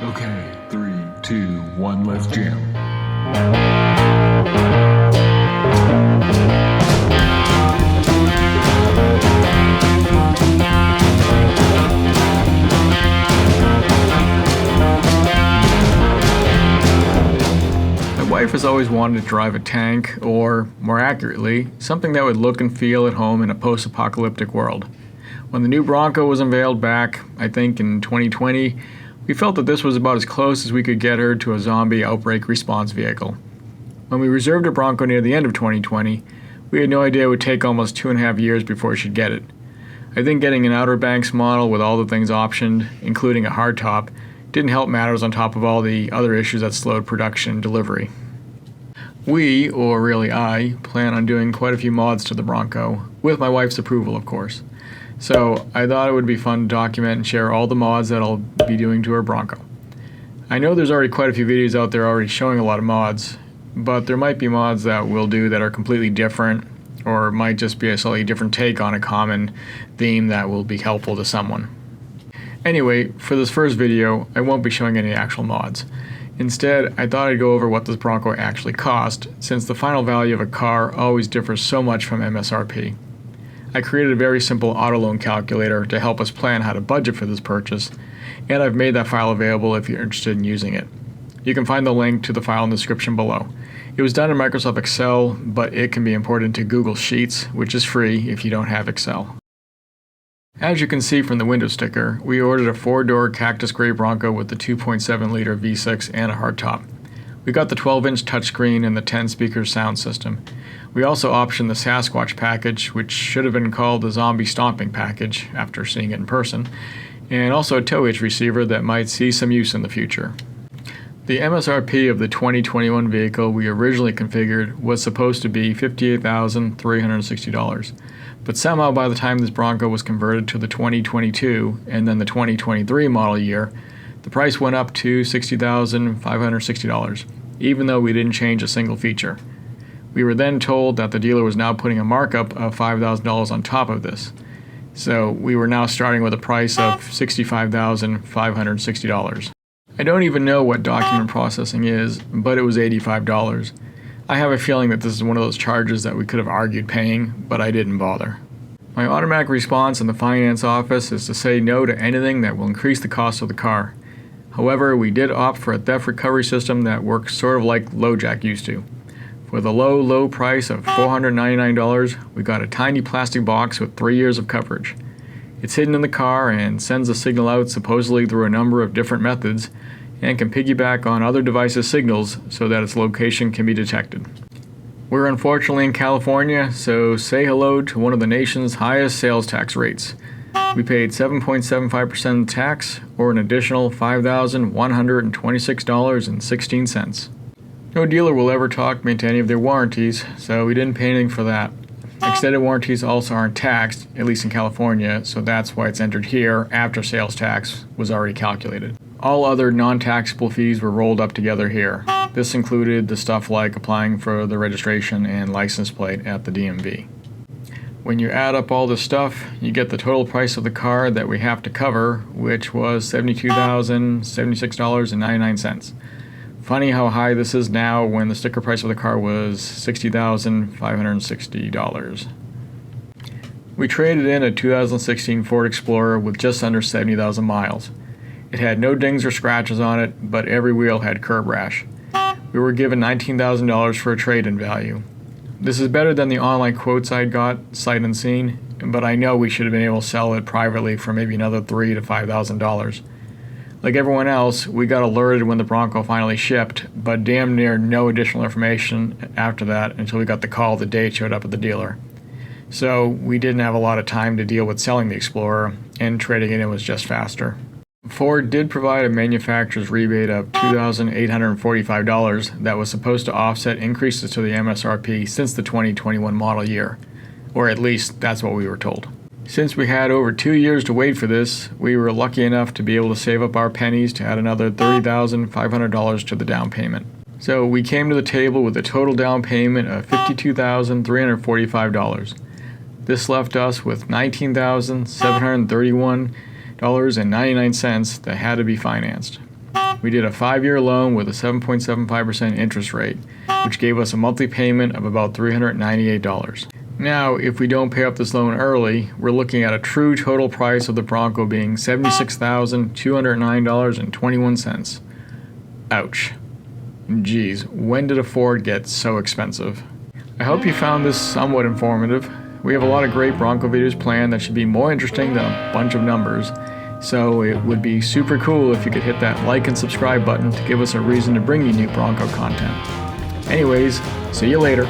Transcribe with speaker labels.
Speaker 1: Okay, 3, 2, 1, let's jam.
Speaker 2: My wife has always wanted to drive a tank, or, more accurately, something that would look and feel at home in a post-apocalyptic world. When the new Bronco was unveiled back, I think in 2020, we felt that this was about as close as we could get her to a zombie outbreak response vehicle. When we reserved a Bronco near the end of 2020, we had no idea it would take almost 2.5 years before she'd get it. I think getting an Outer Banks model with all the things optioned, including a hardtop, didn't help matters on top of all the other issues that slowed production and delivery. We, or really I, plan on doing quite a few mods to the Bronco, with my wife's approval of course. So I thought it would be fun to document and share all the mods that I'll be doing to our Bronco. I know there's already quite a few videos out there already showing a lot of mods, but there might be mods that we'll do that are completely different, or might just be a slightly different take on a common theme that will be helpful to someone. Anyway, for this first video, I won't be showing any actual mods. Instead, I thought I'd go over what this Bronco actually cost, since the final value of a car always differs so much from MSRP. I created a very simple auto loan calculator to help us plan how to budget for this purchase, and I've made that file available if you're interested in using it. You can find the link to the file in the description below. It was done in Microsoft Excel, but it can be imported into Google Sheets, which is free if you don't have Excel. As you can see from the window sticker, we ordered a 4-door cactus gray Bronco with the 2.7-liter V6 and a hardtop. We got the 12-inch touchscreen and the 10-speaker sound system. We also optioned the Sasquatch package, which should have been called the Zombie Stomping package after seeing it in person, and also a tow hitch receiver that might see some use in the future. The MSRP of the 2021 vehicle we originally configured was supposed to be $58,360, but somehow by the time this Bronco was converted to the 2022 and then the 2023 model year, the price went up to $60,560, even though we didn't change a single feature. We were then told that the dealer was now putting a markup of $5,000 on top of this. So we were now starting with a price of $65,560. I don't even know what document processing is, but it was $85. I have a feeling that this is one of those charges that we could have argued paying, but I didn't bother. My automatic response in the finance office is to say no to anything that will increase the cost of the car. However, we did opt for a theft recovery system that works sort of like LoJack used to. For the low price of $499, we got a tiny plastic box with 3 years of coverage. It's hidden in the car and sends a signal out supposedly through a number of different methods and can piggyback on other devices' signals so that its location can be detected. We're unfortunately in California, so say hello to one of the nation's highest sales tax rates. We paid 7.75% tax, or an additional $5,126.16. No dealer will ever talk me into any of their warranties, so we didn't pay anything for that. Extended warranties also aren't taxed, at least in California, so that's why it's entered here after sales tax was already calculated. All other non-taxable fees were rolled up together here. This included the stuff like applying for the registration and license plate at the DMV. When you add up all this stuff, you get the total price of the car that we have to cover, which was $72,076.99. Funny how high this is now when the sticker price of the car was $60,560. We traded in a 2016 Ford Explorer with just under 70,000 miles. It had no dings or scratches on it, but every wheel had curb rash. We were given $19,000 for a trade-in value. This is better than the online quotes I got, sight unseen, but I know we should have been able to sell it privately for maybe another $3,000 to $5,000. Like everyone else, we got alerted when the Bronco finally shipped, but damn near no additional information after that until we got the call the day it showed up at the dealer. So we didn't have a lot of time to deal with selling the Explorer, and trading it in was just faster. Ford did provide a manufacturer's rebate of $2,845 that was supposed to offset increases to the MSRP since the 2021 model year, or at least that's what we were told. Since we had over 2 years to wait for this, we were lucky enough to be able to save up our pennies to add another $30,500 to the down payment. So we came to the table with a total down payment of $52,345. This left us with $19,731.99 that had to be financed. We did a 5-year loan with a 7.75% interest rate, which gave us a monthly payment of about $398. Now, if we don't pay up this loan early, we're looking at a true total price of the Bronco being $76,209.21. Ouch. Geez, when did a Ford get so expensive? I hope you found this somewhat informative. We have a lot of great Bronco videos planned that should be more interesting than a bunch of numbers. So it would be super cool if you could hit that like and subscribe button to give us a reason to bring you new Bronco content. Anyways, see you later.